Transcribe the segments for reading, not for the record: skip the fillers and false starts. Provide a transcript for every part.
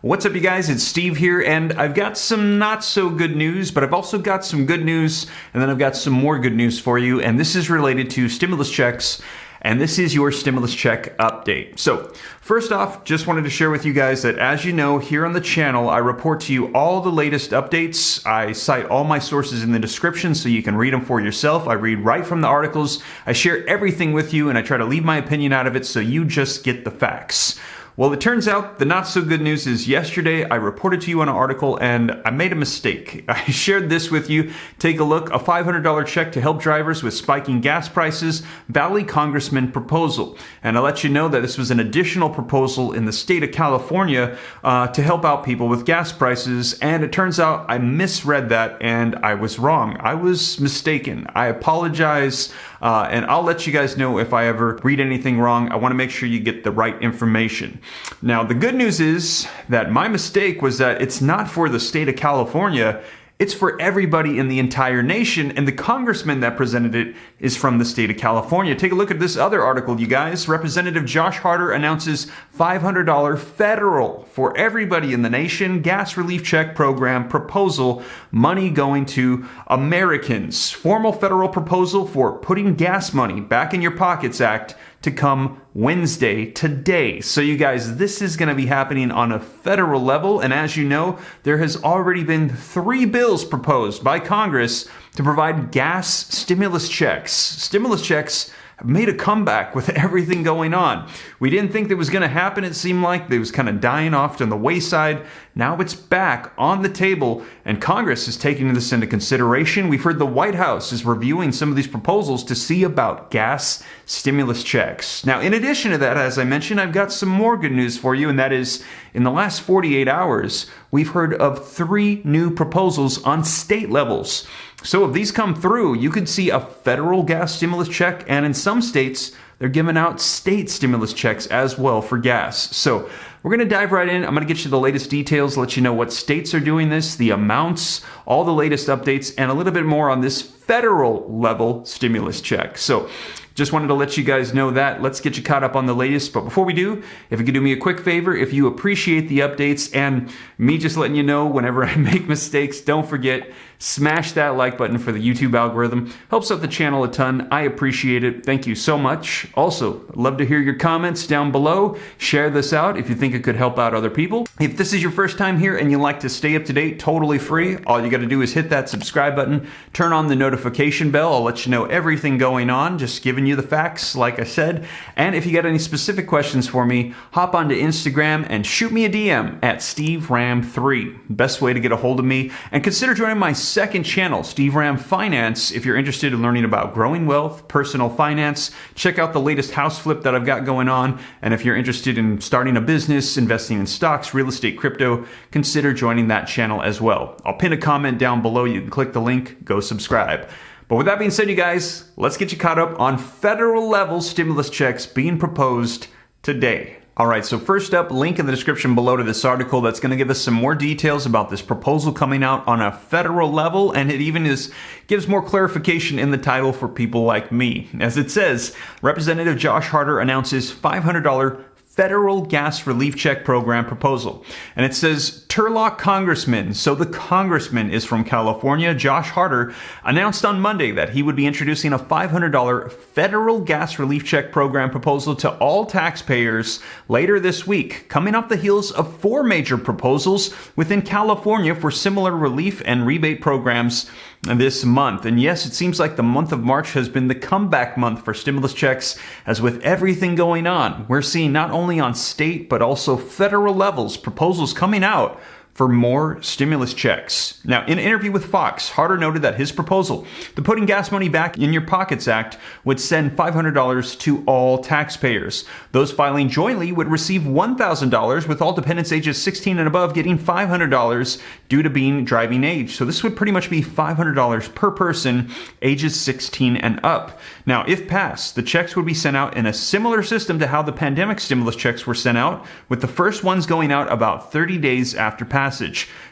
What's up, you guys? It's Steve here, and I've got some not so good news, but I've also got some good news, and then I've got some more good news for you, and this is related to stimulus checks, and this is your stimulus check update. So first off, just wanted to share with you guys that, as you know, here on the channel, I report to you all the latest updates. I cite all my sources in the description so you can read them for yourself. I read right from the articles. I share everything with you, and I try to leave my opinion out of it so you just get the facts. Well, it turns out the not so good news is yesterday I reported to you on an article and I made a mistake. I shared this with you. Take a look. A $500 check to help drivers with spiking gas prices. Valley Congressman proposal. And I'll let you know that this was an additional proposal in the state of California to help out people with gas prices. And it turns out I misread that and I was wrong. I was mistaken. I apologize. And I'll let you guys know if I ever read anything wrong. I want to make sure you get the right information. Now, the good news is that my mistake was that it's not for the state of California. It's for everybody in the entire nation, and the congressman that presented it is from the state of California. Take a look at this other article, you guys. Representative Josh Harder announces $500 federal for everybody in the nation gas relief check program proposal, money going to Americans. Formal federal proposal for putting gas money back in your pockets act to come Wednesday, today. So you guys, this is going to be happening on a federal level. And as you know, there has already been 3 bills proposed by Congress to provide gas stimulus checks. Stimulus checks have made a comeback with everything going on. We didn't think that was going to happen. It seemed like it was kind of dying off on the wayside. Now it's back on the table, and Congress is taking this into consideration. We've heard the White House is reviewing some of these proposals to see about gas stimulus checks. Now, in addition to that, as I mentioned, I've got some more good news for you, and that is, in the last 48 hours, we've heard of 3 new proposals on state levels. So if these come through, you could see a federal gas stimulus check, and in some states, they're giving out state stimulus checks as well for gas. So we're going to dive right in. I'm going to get you the latest details, let you know what states are doing this, the amounts, all the latest updates, and a little bit more on this federal level stimulus check. So just wanted to let you guys know that. Let's get you caught up on the latest. But before we do, if you could do me a quick favor, if you appreciate the updates and me just letting you know whenever I make mistakes, don't forget, smash that like button for the YouTube algorithm. Helps out the channel a ton. I appreciate it. Thank you so much. Also, I'd love to hear your comments down below. Share this out if you think it could help out other people. If this is your first time here and you like to stay up to date, totally free, all you got to do is hit that subscribe button, turn on the notification bell. I'll let you know everything going on, just giving you the facts, like I said. And if you got any specific questions for me, hop onto Instagram and shoot me a DM at SteveRam3. Best way to get a hold of me. And consider joining my second channel, Steve Ram Finance, if you're interested in learning about growing wealth, personal finance. Check out the latest house flip that I've got going on. And if you're interested in starting a business, investing in stocks, real estate, crypto, consider joining that channel as well. I'll pin a comment down below. You can click the link, go subscribe. But with that being said, you guys, let's get you caught up on federal level stimulus checks being proposed today. All right, so first up, link in the description below to this article that's going to give us some more details about this proposal coming out on a federal level, and it even gives more clarification in the title for people like me. As it says, Representative Josh Harder announces $500 federal gas relief check program proposal. And it says Turlock Congressman, so the congressman is from California, Josh Harder, announced on Monday that he would be introducing a $500 federal gas relief check program proposal to all taxpayers later this week, coming off the heels of 4 major proposals within California for similar relief and rebate programs this month. And yes, it seems like the month of March has been the comeback month for stimulus checks, as with everything going on, we're seeing not only on state but also federal levels proposals coming out for more stimulus checks. Now, in an interview with Fox, Harder noted that his proposal, the Putting Gas Money Back in Your Pockets Act, would send $500 to all taxpayers. Those filing jointly would receive $1,000, with all dependents ages 16 and above getting $500 due to being driving age. So this would pretty much be $500 per person ages 16 and up. Now, if passed, the checks would be sent out in a similar system to how the pandemic stimulus checks were sent out, with the first ones going out about 30 days after passage.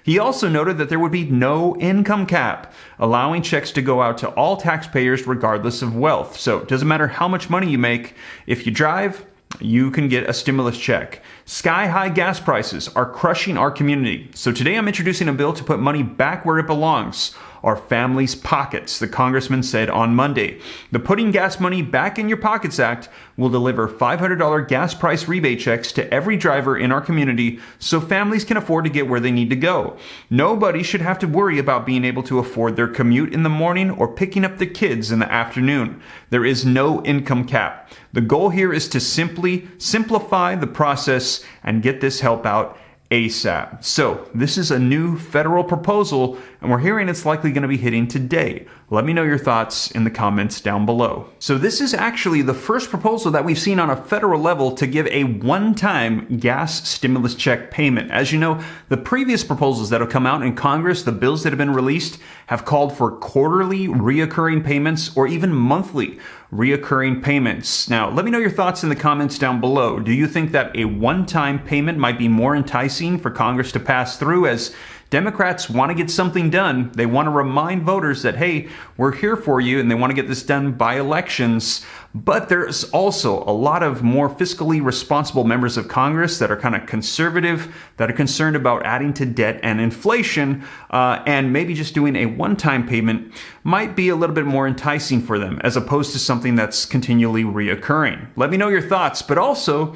He also noted that there would be no income cap, allowing checks to go out to all taxpayers regardless of wealth. So it doesn't matter how much money you make. If you drive, you can get a stimulus check. Sky-high gas prices are crushing our community. So today I'm introducing a bill to put money back where it belongs, our families' pockets, the congressman said on Monday. The Putting Gas Money Back in Your Pockets Act will deliver $500 gas price rebate checks to every driver in our community so families can afford to get where they need to go. Nobody should have to worry about being able to afford their commute in the morning or picking up the kids in the afternoon. There is no income cap. The goal here is to simply simplify the process and get this help out ASAP. So this is a new federal proposal, and we're hearing it's likely going to be hitting today. Let me know your thoughts in the comments down below. So this is actually the first proposal that we've seen on a federal level to give a one-time gas stimulus check payment. As you know, the previous proposals that have come out in Congress, the bills that have been released, have called for quarterly reoccurring payments or even monthly reoccurring payments. Now, let me know your thoughts in the comments down below. Do you think that a one-time payment might be more enticing for Congress to pass through, as Democrats want to get something done? They want to remind voters that, hey, we're here for you, and they want to get this done by elections. But there's also a lot of more fiscally responsible members of Congress that are kind of conservative, that are concerned about adding to debt and inflation, and maybe just doing a one-time payment might be a little bit more enticing for them, as opposed to something that's continually reoccurring. Let me know your thoughts, but also,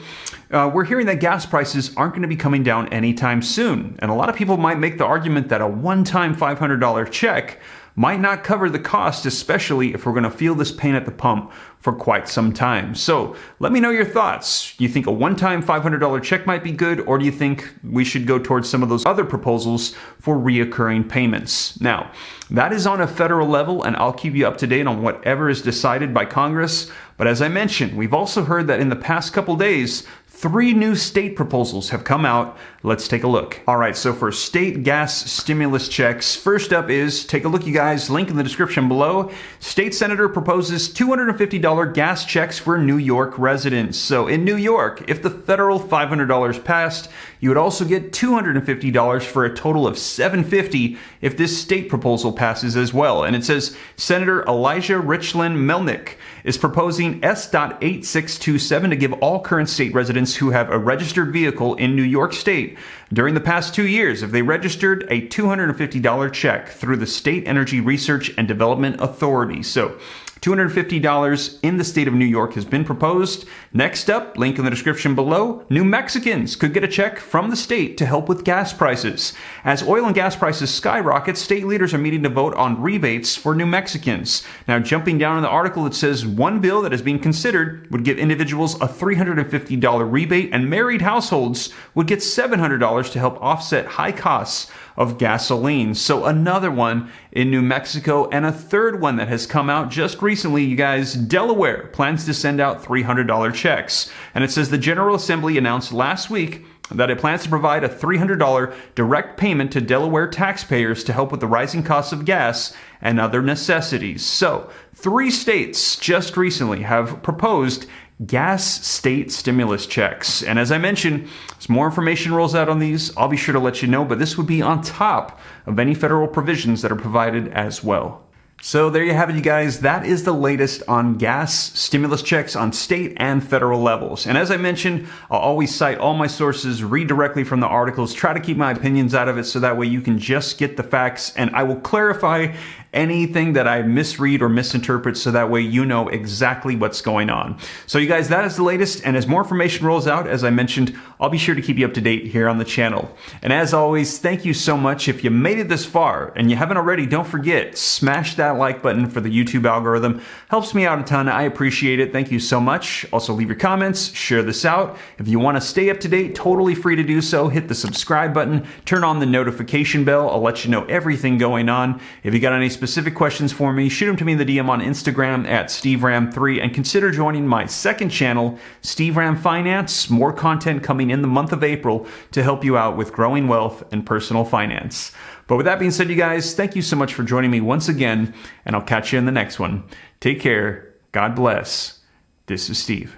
we're hearing that gas prices aren't going to be coming down anytime soon. And a lot of people might make the argument that a one-time $500 check might not cover the cost, especially if we're going to feel this pain at the pump for quite some time. So let me know your thoughts. Do you think a one-time $500 check might be good, or do you think we should go towards some of those other proposals for reoccurring payments? Now, that is on a federal level, and I'll keep you up to date on whatever is decided by Congress. But as I mentioned, we've also heard that in the past couple days, 3 new state proposals have come out. Let's take a look. All right, so for state gas stimulus checks, first up is, take a look, you guys, link in the description below. State Senator proposes $250 gas checks for New York residents. So in New York, if the federal $500 passed, you would also get $250 for a total of $750 if this state proposal passes as well. And it says Senator Elijah Richland Melnick is proposing S.8627 to give all current state residents who have a registered vehicle in New York State during the past 2 years, if they registered, a $250 check through the State Energy Research and Development Authority. So $250 in the state of New York has been proposed. Next up, link in the description below, New Mexicans could get a check from the state to help with gas prices. As oil and gas prices skyrocket, state leaders are meeting to vote on rebates for New Mexicans. Now, jumping down in the article, it says one bill that is being considered would give individuals a $350 rebate, and married households would get $700 to help offset high costs of gasoline. So another one in New Mexico, and a third one that has come out just recently, you guys. Delaware plans to send out $300 checks. And it says the General Assembly announced last week that it plans to provide a $300 direct payment to Delaware taxpayers to help with the rising costs of gas and other necessities. So 3 states just recently have proposed gas state stimulus checks. And as I mentioned, as more information rolls out on these, I'll be sure to let you know, but this would be on top of any federal provisions that are provided as well. So there you have it, you guys. That is the latest on gas stimulus checks on state and federal levels. And as I mentioned, I'll always cite all my sources, read directly from the articles, try to keep my opinions out of it so that way you can just get the facts, and I will clarify anything that I misread or misinterpret so that way you know exactly what's going on. So you guys, that is the latest, and as more information rolls out, as I mentioned, I'll be sure to keep you up to date here on the channel. And as always, thank you so much. If you made it this far and you haven't already, don't forget, smash that like button for the YouTube algorithm. Helps me out a ton. I appreciate it. Thank you so much. Also, leave your comments, share this out. If you want to stay up to date, totally free to do so. Hit the subscribe button, turn on the notification bell. I'll let you know everything going on. If you got any specific questions for me, shoot them to me in the DM on Instagram at SteveRam3, and consider joining my second channel, Steve Ram Finance. More content coming in the month of April to help you out with growing wealth and personal finance. But with that being said, you guys, thank you so much for joining me once again, and I'll catch you in the next one. Take care. God bless. This is Steve.